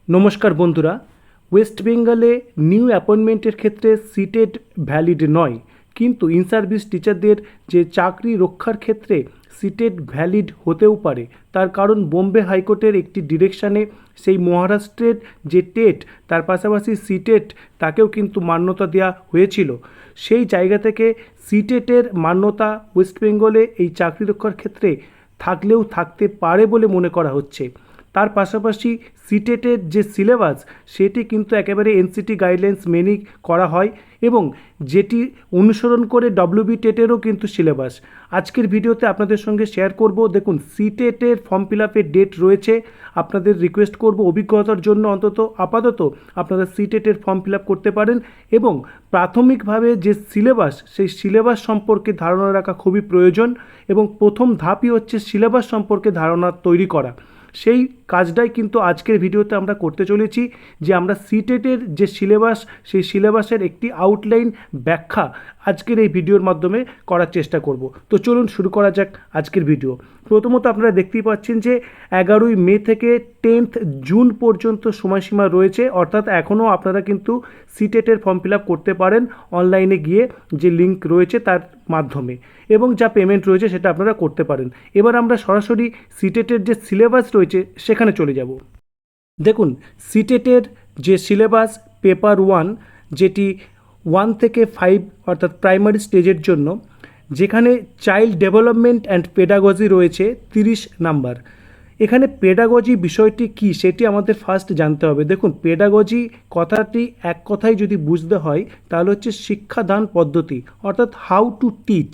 নমস্কার বন্ধুরা, ওয়েস্ট বেঙ্গলে নিউ অ্যাপয়েন্টমেন্টের ক্ষেত্রে সিটেট ভ্যালিড নয়, কিন্তু ইন সার্ভিস টিচারদের যে চাকরি রক্ষার ক্ষেত্রে সিটেট ভ্যালিড হতেও পারে। তার কারণ বোম্বে হাইকোর্টের একটি ডিরেকশানে সেই মহারাষ্ট্রের যে টেট তার পাশাপাশি সিটেট তাকেও কিন্তু মান্যতা দেওয়া হয়েছিল। সেই জায়গা থেকে সিটেটের মান্যতা ওয়েস্ট বেঙ্গলে এই চাকরি রক্ষার ক্ষেত্রে থাকলেও থাকতে পারে বলে মনে করা হচ্ছে। তার পাশাপাশি সিটেটের যে সিলেবাস সেটি কিন্তু একেবারে এনসিটি গাইডলাইন্স মেনেই করা হয় এবং যেটি অনুসরণ করে ডব্লিউবি টেটেরও কিন্তু সিলেবাস। আজকের ভিডিওতে আপনাদের সঙ্গে শেয়ার করব। দেখুন, সিটেটের ফর্ম ফিল আপের ডেট রয়েছে। আপনাদের রিকোয়েস্ট করব অভিজ্ঞতার জন্য অন্তত আপাতত আপনারা সিটেটের ফর্ম ফিল আপ করতে পারেন এবং প্রাথমিকভাবে যে সিলেবাস সেই সিলেবাস সম্পর্কে ধারণা রাখা খুবই প্রয়োজন এবং প্রথম ধাপই হচ্ছে সিলেবাস সম্পর্কে ধারণা তৈরি করা। সেই কাজটাই কিন্তু আজকের ভিডিওতে আমরা করতে চলেছি, যে আমরা সিটেটের যে সিলেবাস সেই সিলেবাসের একটি আউটলাইন ব্যাখ্যা আজকের এই ভিডিওর মাধ্যমে করার চেষ্টা করব। তো চলুন শুরু করা যাক আজকের ভিডিও। প্রথমত আপনারা দেখতেই পাচ্ছেন যে 11ই মে থেকে 10th জুন পর্যন্ত সময়সীমা রয়েছে, অর্থাৎ এখনও আপনারা কিন্তু সিটেটের ফর্ম ফিল আপ করতে পারেন অনলাইনে গিয়ে, যে লিঙ্ক রয়েছে তার মাধ্যমে, এবং যা পেমেন্ট রয়েছে সেটা আপনারা করতে পারেন। এবার আমরা সরাসরি সিটেটের যে সিলেবাস রয়েছে সেখানে চলে যাব। দেখুন, সিটেটের যে সিলেবাস পেপার 1, যেটি 1 থেকে 5 অর্থাৎ প্রাইমারি স্টেজের জন্য, যেখানে চাইল্ড ডেভেলপমেন্ট অ্যান্ড পেডাগজি রয়েছে 30 নাম্বার। এখানে পেডাগজি বিষয়টি কী সেটি আমাদের ফার্স্ট জানতে হবে। দেখুন, পেডাগজি কথাটি এক কথায় যদি বুঝতে হয় তাহলে হচ্ছে শিক্ষাদান পদ্ধতি, অর্থাৎ হাউ টু টিচ।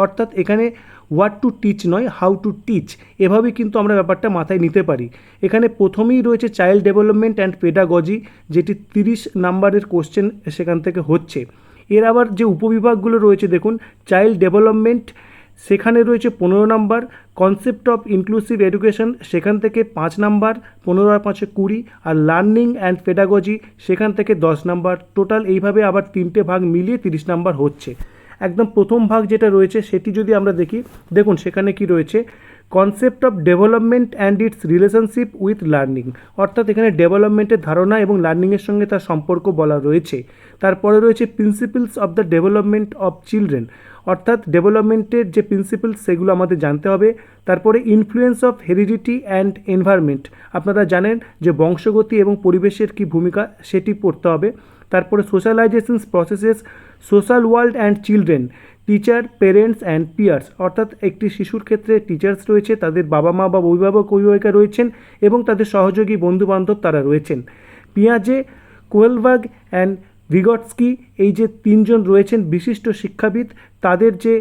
অর্থাৎ এখানে হোয়াট টু টিচ নয়, হাউ টু টিচ, এভাবে কিন্তু আমরা ব্যাপারটা মাথায় নিতে পারি। এখানে প্রথমেই রয়েছে চাইল্ড ডেভেলপমেন্ট অ্যান্ড পেডাগজি, যেটি 30 নাম্বারের কোশ্চেন সেখান থেকে হচ্ছে। এর আবার যে উপবিভাগগুলো রয়েছে, দেখুন, চাইল্ড ডেভেলপমেন্ট সেখানে রয়েছে 15 number, concept of inclusive education সেখান থেকে 5 নাম্বার, 15 আর 5 20, আর লার্নিং অ্যান্ড পেডাগজি সেখান থেকে 10 নাম্বার। টোটাল এইভাবে আবার 3টে ভাগ মিলিয়ে 30 নাম্বার হচ্ছে। একদম প্রথম ভাগ যেটা রয়েছে সেটি যদি আমরা দেখি, দেখুন সেখানে কি রয়েছে, concept of development and it's relationship with learning, অর্থাৎ এখানে ডেভেলপমেন্টের ধারণা এবং লার্নিংয়ের সঙ্গে তার সম্পর্ক বলা রয়েছে। তারপরে রয়েছে principles of the development of children, অর্থাৎ ডেভেলপমেন্টের যে প্রিন্সিপালস সেগুলো আমাদের জানতে হবে। তারপরে influence of heredity and environment, আপনারা জানেন যে বংশগতি এবং পরিবেশের কী ভূমিকা সেটি পড়তে হবে। তারপরে socialisations processes, social world and children, teacher, parents and peers, অর্থাৎ একটি শিশুর ক্ষেত্রে টিচার্স রয়েছে, তাদের বাবা মা বা অভিভাবক অভিভাবিকা রয়েছেন এবং তাদের সহযোগী বন্ধুবান্ধব তারা রয়েছেন। পিয়াজে, কোয়েলবার্গ অ্যান্ড ভিগটস্কি, এই যে 3 জন রয়েছেন বিশিষ্ট শিক্ষাবিদ, তাদের যে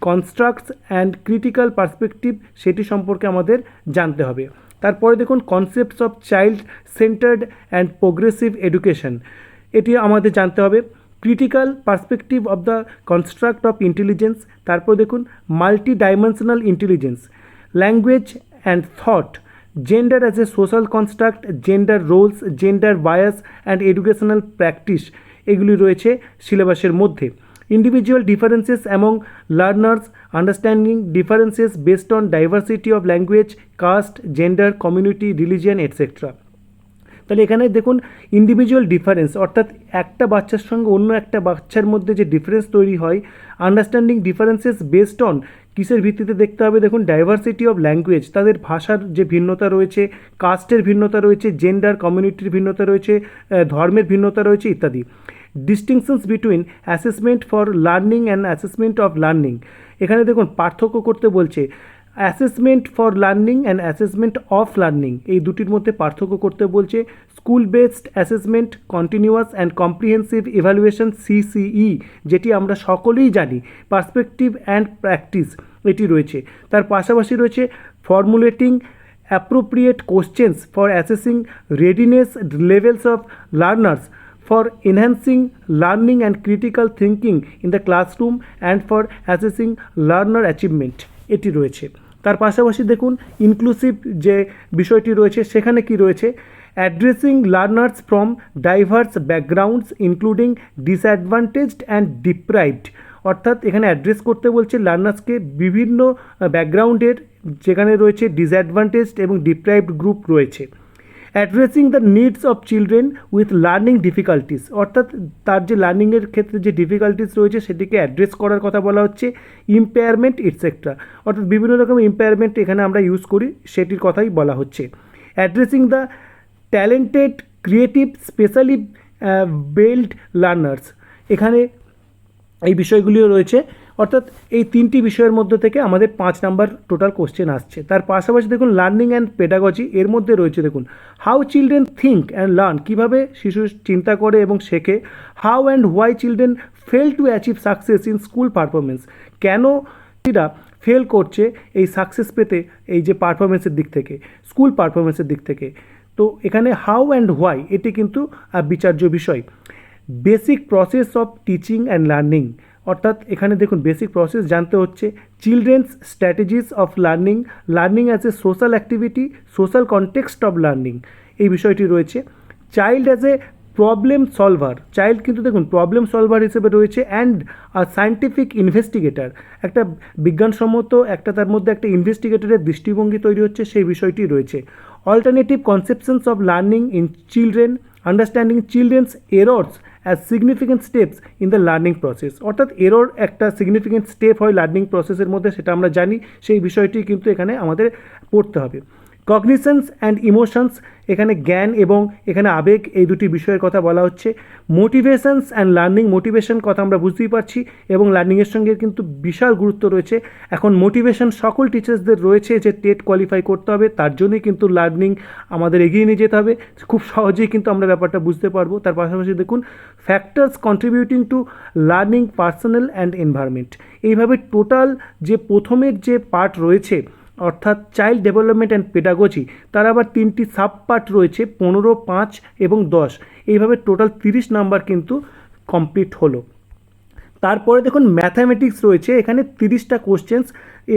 কনস্ট্রাক্টস অ্যান্ড ক্রিটিক্যাল পার্সপেক্টিভ সেটি সম্পর্কে আমাদের জানতে হবে। তারপরে দেখুন, concepts of child centred and progressive education, এটি আমাদের জানতে হবে। Critical perspective of the construct of intelligence, তারপর দেখুন multi dimensional intelligence, language and thought, gender as a social construct, gender roles, gender bias and educational practice, এগুলি রয়েছে সিলেবাসের মধ্যে। Individual differences among learners, understanding differences based on diversity of language, caste, gender, community, religion etcetera. তাহলে এখানে দেখুন individual difference, অর্থাৎ একটা বাচ্চার সঙ্গে অন্য একটা বাচ্চার মধ্যে যে ডিফারেন্স তৈরি হয়, আন্ডারস্ট্যান্ডিং ডিফারেন্সেস বেসড অন কিসের ভিত্তিতে দেখতে হবে, দেখুন ডাইভার্সিটি অফ ল্যাঙ্গুয়েজ, তাদের ভাষার যে ভিন্নতা রয়েছে, কাস্টের ভিন্নতা রয়েছে, জেন্ডার কমিউনিটির ভিন্নতা রয়েছে, ধর্মের ভিন্নতা রয়েছে ইত্যাদি। ডিস্টিংশনস between assessment for learning and assessment of learning, এখানে দেখুন পার্থক্য করতে বলছে, assessment for learning and assessment of learning, এই দুটির মধ্যে পার্থক্য করতে বলছে। School based assessment, continuous and comprehensive evaluation CCE, যেটি আমরা সকলেই জানি, পার্সপেক্টিভ অ্যান্ড প্র্যাকটিস, এটি রয়েছে। তার পাশাপাশি রয়েছে formulating appropriate questions for assessing readiness levels of learners, for enhancing learning and critical thinking in the classroom and for assessing learner achievement, এটি রয়েছে। তার পাশাপাশি দেখুন ইনক্লুসিভ যে বিষয়টি রয়েছে সেখানে কি রয়েছে, addressing learners from diverse backgrounds including disadvantaged and deprived, অর্থাৎ এখানে অ্যাড্রেস করতে বলছে লার্নার্সকে বিভিন্ন ব্যাকগ্রাউন্ডের, যেখানে রয়েছে ডিসঅ্যাডভান্টেজড এবং ডিপ্রাইভড গ্রুপ রয়েছে। Addressing the needs of children with learning difficulties, অর্থাৎ তার যে লার্নিংয়ের ক্ষেত্রে যে ডিফিকাল্টিস রয়েছে সেটিকে অ্যাড্রেস করার কথা বলা হচ্ছে। ইম্পেয়ারমেন্ট ইটসেট্রা, অর্থাৎ বিভিন্ন রকম ইম্পেয়ারমেন্ট এখানে আমরা ইউজ করি সেটির কথাই বলা হচ্ছে। Addressing the talented creative specially bailed learners, এখানে এই বিষয়গুলিও রয়েছে। অর্থাৎ এই তিনটি বিষয়ের মধ্যে থেকে আমাদের 5 নাম্বার টোটাল কোশ্চেন আসছে। তার পাশাপাশি দেখুন লার্নিং অ্যান্ড পেডাগজি, এর মধ্যে রয়েছে দেখুন how children think and learn, কীভাবে শিশু চিন্তা করে এবং শেখে। How and why children fail to achieve success in school performance, কেন এরা ফেল করছে এই সাকসেস পেতে এই যে পারফরমেন্সের দিক থেকে, স্কুল পারফরমেন্সের দিক থেকে। তো এখানে হাউ অ্যান্ড হোয়াই এটি কিন্তু বিচার্য বিষয়। Basic process of teaching and learning, অর্থাৎ এখানে দেখুন বেসিক প্রসেস জানতে হচ্ছে। Children's strategies of learning, learning as a social activity, social context of learning, এই বিষয়টি রয়েছে। Child as a problem solver, child কিন্তু দেখুন প্রবলেম সলভার হিসেবে রয়েছে। অ্যান্ড সায়েন্টিফিক ইনভেস্টিগেটর, একটা বিজ্ঞানসম্মত একটা তার মধ্যে একটা ইনভেস্টিগেটরের দৃষ্টিভঙ্গি তৈরি হচ্ছে, সেই বিষয়টি রয়েছে। Alternative conceptions of learning in children, understanding children's errors as significant steps in the learning process, অর্থাৎ এরর একটা সিগনিফিকেন্ট স্টেপ হয় লার্নিং প্রসেসের মধ্যে, সেটা আমরা জানি, সেই বিষয়টি কিন্তু এখানে আমাদের পড়তে হবে। কগনিশনস অ্যান্ড ইমোশনস, এখানে জ্ঞান এবং এখানে আবেগ, এই দুটি বিষয়ের কথা বলা হচ্ছে। মোটিভেশনস অ্যান্ড লার্নিং, মোটিভেশন কথা আমরা বুঝতেই পারছি এবং লার্নিংয়ের সঙ্গে কিন্তু বিশাল গুরুত্ব রয়েছে। এখন মোটিভেশন সকল টিচার্সদের রয়েছে যে টেট কোয়ালিফাই করতে হবে, তার জন্যই কিন্তু লার্নিং আমাদের এগিয়ে নিয়ে যেতে হবে। খুব সহজেই কিন্তু আমরা ব্যাপারটা বুঝতে পারবো। তার পাশাপাশি দেখুন factors contributing to learning personal and environment, এইভাবে টোটাল যে প্রথমের যে পার্ট রয়েছে অর্থাৎ চাইল্ড ডেভেলপমেন্ট অ্যান্ড পেডাগজি, তার আবার 3টি সাব পার্ট রয়েছে 15, 5 এবং 10, এইভাবে টোটাল 30 নাম্বার কিন্তু কমপ্লিট হলো। তারপরে দেখুন ম্যাথামেটিক্স রয়েছে, এখানে 30টা কোশ্চেন্স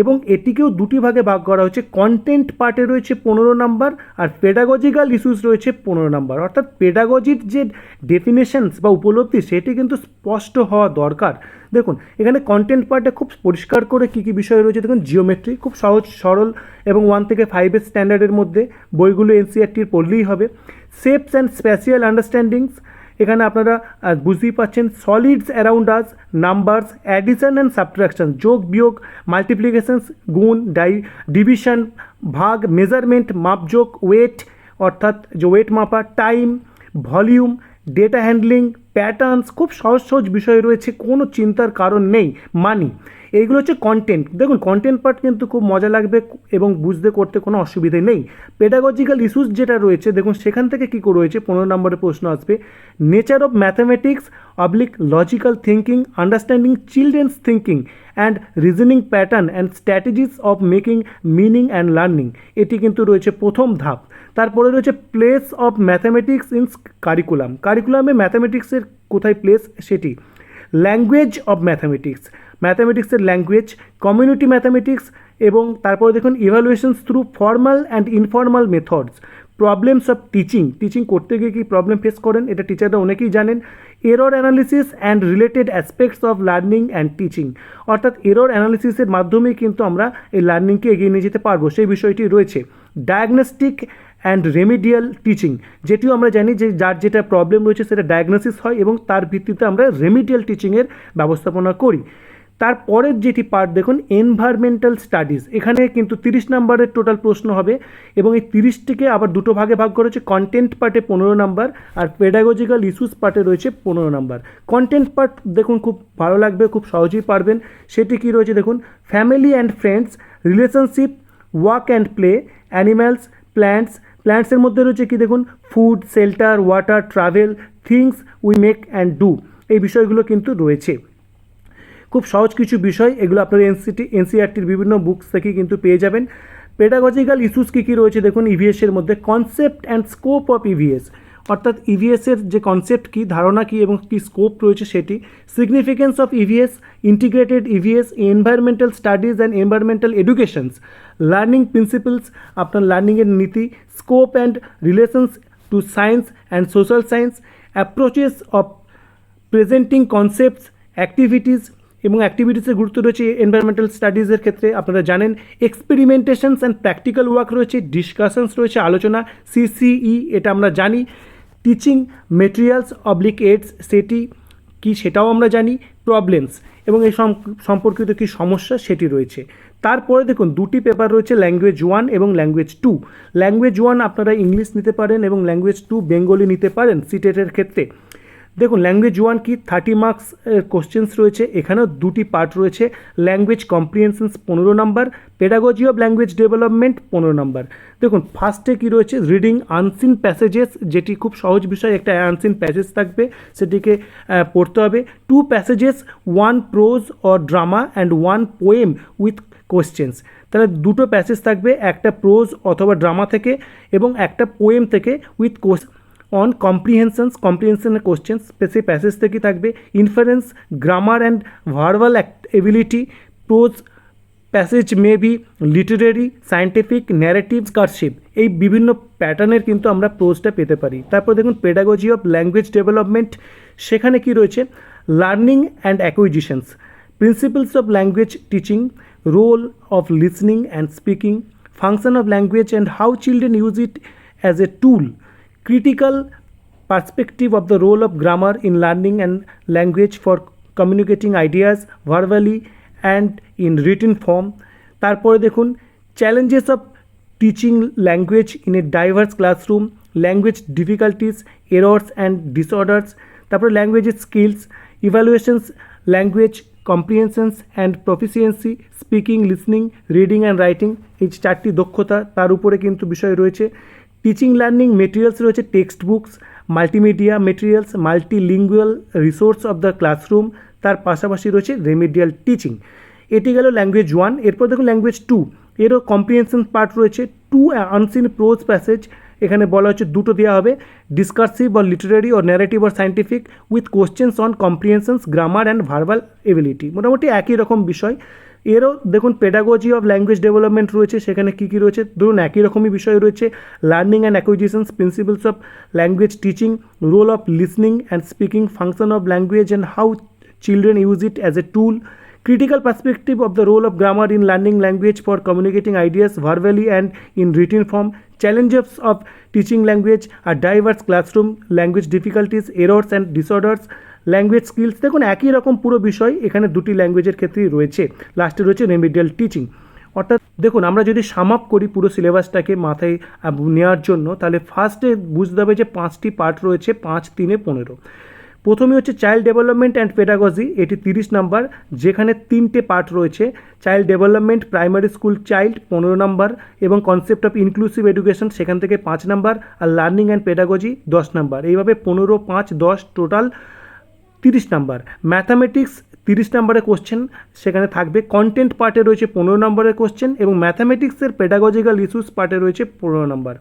এবং এটিকেও দুটি ভাগে ভাগ করা হচ্ছে। কন্টেন্ট পার্টে রয়েছে 15 নাম্বার আর পেডাগজিক্যাল ইস্যুস রয়েছে 15 নাম্বার, অর্থাৎ পেডাগজির যে ডেফিনেশনস বা উপলব্ধি সেটি কিন্তু স্পষ্ট হওয়া দরকার। দেখুন এখানে কন্টেন্ট পার্টে খুব পরিষ্কার করে কী কী বিষয় রয়েছে দেখুন। জিওমেট্রি খুব সহজ সরল এবং 1 থেকে 5 স্ট্যান্ডার্ডের মধ্যে, বইগুলো এনসিইআরটির পড়লেই হবে। শেপস অ্যান্ড স্প্যাশিয়াল আন্ডারস্ট্যান্ডিংস, এখানে আপনারা বুঝতেই পাচ্ছেন। Solids around us, numbers, addition and subtraction, যোগ বিয়োগ, মাল্টিপ্লিকেশনস, গুণ, ডিভিশন, ভাগ, মেজারমেন্ট, মাপজোক, ওয়েট অর্থাৎ যে ওয়েট মাপা, time, volume, data handling, patterns, খুব সহজ সহজ বিষয় রয়েছে, কোনো চিন্তার কারণ নেই। মানি, এইগুলো হচ্ছে কন্টেন্ট। দেখুন কন্টেন্ট পার্ট কিন্তু খুব মজা লাগবে এবং বুঝতে করতে কোনো অসুবিধে নেই। পেডাগজিক্যাল ইস্যুস যেটা রয়েছে দেখুন সেখান থেকে কী করে রয়েছে, 15 নম্বরের প্রশ্ন আসবে। Nature of mathematics oblique logical thinking, understanding children's thinking and reasoning pattern and strategies of making meaning and learning, এটি কিন্তু রয়েছে প্রথম ধাপ। তারপরে রয়েছে place of mathematics in curriculum, কারিকুলামে ম্যাথামেটিক্সের কোথায় প্লেস সেটি। ল্যাঙ্গুয়েজ অফ ম্যাথামেটিক্স, ম্যাথামেটিক্সের ল্যাঙ্গুয়েজ, কমিউনিটি ম্যাথামেটিক্স এবং তারপরে দেখুন evaluations through formal and informal methods, problems of teaching, teaching করতে গিয়ে কী প্রবলেম ফেস করেন এটা টিচাররা অনেকেই জানেন। Error analysis and related aspects of learning and teaching, অর্থাৎ এরর অ্যানালিসিসের মাধ্যমেই কিন্তু আমরা এই লার্নিংকে এগিয়ে নিয়ে যেতে পারবো, সেই বিষয়টি রয়েছে। ডায়াগনস্টিক অ্যান্ড রেমিডিয়াল টিচিং, যেটিও আমরা জানি যে যার যেটা প্রবলেম রয়েছে সেটা ডায়াগনোসিস হয় এবং তার ভিত্তিতে আমরা রেমিডিয়াল টিচিংয়ের ব্যবস্থাপনা করি। তারপরের যেটি পার্ট দেখুন এনভায়রনমেন্টাল স্টাডিজ, এখানে কিন্তু 30 নম্বরের টোটাল প্রশ্ন হবে এবং এই 30টিকে আবার দুটো ভাগে ভাগ করা হচ্ছে। কন্টেন্ট পার্টে 15 নাম্বার আর পেডাগজিক্যাল ইস্যুস পার্টে রয়েছে 15 নাম্বার। কন্টেন্ট পার্ট দেখুন খুব ভালো লাগবে, খুব সহজেই পারবেন। সেটি কী রয়েছে দেখুন, family and friends, relationship, work and play, animals, plants, প্ল্যান্টসের মধ্যে রয়েছে কি দেখুন food, shelter, water, travel, things we make and do, এই বিষয়গুলো কিন্তু রয়েছে। খুব সহজ কিছু বিষয়, এগুলো আপনারা এনসিইআরটির বিভিন্ন বুকস থেকে কিন্তু পেয়ে যাবেন। পেডাগজিক্যাল ইস্যুস কী কী রয়েছে দেখুন ইভিএসের মধ্যে। Concept and scope of EVS, অর্থাৎ ইভিএসের যে কনসেপ্ট কী, ধারণা কী এবং কী স্কোপ রয়েছে সেটি। Significance of EVS, integrated EVS, environmental studies and environmental educations, learning principles, আপনার লার্নিংয়ের নীতি, scope and relations to science and social science, approaches of presenting concepts, activities, এবং অ্যাক্টিভিটিসের গুরুত্ব রয়েছে এনভায়রনমেন্টাল স্টাডিজের ক্ষেত্রে আপনারা জানেন। এক্সপেরিমেন্টেশনস অ্যান্ড প্র্যাকটিক্যাল ওয়ার্ক রয়েছে, ডিসকাশনস রয়েছে, আলোচনা, সিসিই এটা আমরা জানি। টিচিং মেটেরিয়ালস অবলিক এইডস সেটি কি সেটাও আমরা জানি। প্রবলেমস এবং এই সম্পর্কিত কী সমস্যা সেটি রয়েছে। তারপরে দেখুন দুটি পেপার রয়েছে, ল্যাঙ্গুয়েজ 1 এবং ল্যাঙ্গুয়েজ 2। ল্যাঙ্গুয়েজ 1 আপনারা ইংলিশ নিতে পারেন এবং ল্যাঙ্গুয়েজ 2 বেঙ্গলি নিতে পারেন সিটেটের ক্ষেত্রে। দেখুন ল্যাঙ্গুয়েজ 1 কি 30 মার্কস কোশ্চেন্স রয়েছে, এখানেও দুটি পার্ট রয়েছে। Language comprehensions 15 number, pedagogy of language development 15 number. দেখুন ফার্স্টে কি রয়েছে, রিডিং আনসিন প্যাসেজেস, যেটি খুব সহজ বিষয়, একটা আনসিন প্যাসেজ থাকবে সেটিকে পড়তে হবে। 2 passages, 1 pros or drama and 1 poem with questions. তাহলে দুটো প্যাসেজ থাকবে, একটা প্রোজ অথবা ড্রামা থেকে এবং একটা পোয়েম থেকে উইথ অন কম্প্রিহেনশনের কোশ্চেন্স সেই প্যাসেজ থেকে থাকবে। Inference, grammar and verbal ability, prose passage may be literary, scientific, narratives, কারশিপ, এই বিভিন্ন প্যাটার্নের কিন্তু আমরা প্রোজটা পেতে পারি। তারপর দেখুন পেডাগজি অফ ল্যাঙ্গুয়েজ ডেভেলপমেন্ট, সেখানে কি রয়েছে, learning and acquisitions, principles of language teaching, role of listening and speaking, function of language and how children use it as a tool, critical perspective of the role of grammar in learning and language for communicating ideas verbally and in written form। তারপরে দেখুন challenges of teaching language in a diverse classroom, language difficulties, errors and disorders। তারপরে language skills, evaluations, language comprehensions and proficiency, speaking, listening, reading and writing, এই চারটি দক্ষতা তার উপরে কিন্তু বিষয় রয়েছে। টিচিং লার্নিং মেটেরিয়ালস রয়েছে, text books, multimedia materials, multilingual resource of the classroom, তার পাশাপাশি রয়েছে রেমিডিয়াল টিচিং। এটি গেল ল্যাঙ্গুয়েজ 1। এরপর দেখুন ল্যাঙ্গুয়েজ 2, এরও কম্প্রিহেনশন পার্ট রয়েছে। 2 আনসিন প্রোজ প্যাসেজ, এখানে বলা হচ্ছে দুটো দেওয়া হবে, discursive or literary or narrative or scientific with questions on comprehensions, grammar and verbal ability, মোটামুটি একই রকম বিষয়। এরও দেখুন পেডাগজি অফ ল্যাঙ্গুয়েজ ডেভেলপমেন্ট রয়েছে, সেখানে কী কী রয়েছে, ধরুন একই রকমই বিষয় রয়েছে, learning and acquisitions, principles of language teaching, role of listening and speaking, function of language and how children use it as a tool, critical perspective of the role of grammar in learning language for communicating ideas verbally and in written form, challenges of teaching language, a diverse classroom, language difficulties, errors and disorders, language skills. দেখুন একই রকম পুরো বিষয় এখানে দুটি ল্যাঙ্গুয়েজের ক্ষেত্রেই রয়েছে। লাস্টে রয়েছে রেমিডিয়াল টিচিং। অর্থাৎ দেখুন আমরা যদি সাম আপ করি পুরো সিলেবাসটাকে মাথায় নেওয়ার জন্য, তাহলে ফার্স্টে বুঝতে হবে যে 5টি পার্ট রয়েছে, 5, 3, 15। প্রথমে হচ্ছে চাইল্ড ডেভেলপমেন্ট অ্যান্ড পেডাগজি, এটি 30 নম্বর, যেখানে 3টে পার্ট রয়েছে। Child development primary school child 15 নম্বর এবং কনসেপ্ট অফ ইনক্লুসিভ এডুকেশন সেখান থেকে 5 নম্বর, আর লার্নিং অ্যান্ড পেডাগজি 10 নম্বর। এইভাবে 15, 5, 10 টোটাল 30 নম্বর। ম্যাথামেটিক্স 30 নম্বরের কোশ্চেন সেখানে থাকবে। কন্টেন্ট পার্টে রয়েছে 15 নম্বরের কোশ্চেন এবং ম্যাথামেটিক্সের পেডাগজিক্যাল ইস্যুস পার্টে রয়েছে 15 নম্বর।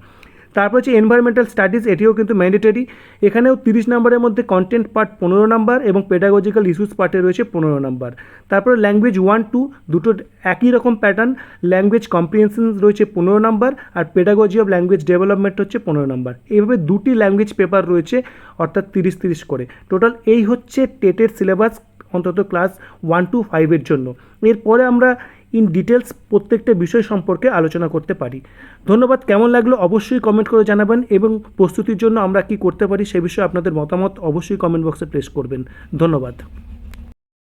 তারপর হচ্ছে এনভায়রনমেন্টাল স্টাডিজ, এটিও কিন্তু ম্যান্ডেটরি, এখানেও 30 নম্বরের মধ্যে কন্টেন্ট পার্ট 15 নম্বর এবং পেডাগজিক্যাল ইস্যুস পার্টে রয়েছে 15 নম্বর। তারপরে ল্যাঙ্গুয়েজ 1, 2 দুটো একই রকম প্যাটার্ন, ল্যাঙ্গুয়েজ কম্প্রিহেনশন রয়েছে 15 নম্বর আর পেডাগজি অফ ল্যাঙ্গুয়েজ ডেভেলপমেন্ট হচ্ছে 15 নম্বর। এইভাবে দুটি ল্যাঙ্গুয়েজ পেপার রয়েছে, অর্থাৎ 30 করে টোটাল। এই হচ্ছে টেটের সিলেবাস অন্তত ক্লাস 1 to 5 এর জন্য। এরপরে আমরা ইন ডিটেলস প্রত্যেকটা বিষয় সম্পর্কে আলোচনা করতে পারি। ধন্যবাদ। কেমন লাগলো অবশ্যই কমেন্ট করে জানাবেন এবং প্রস্তুতির জন্য আমরা কি করতে পারি সে বিষয়ে আপনাদের মতামত অবশ্যই কমেন্ট বক্সে প্লেস করবেন। ধন্যবাদ।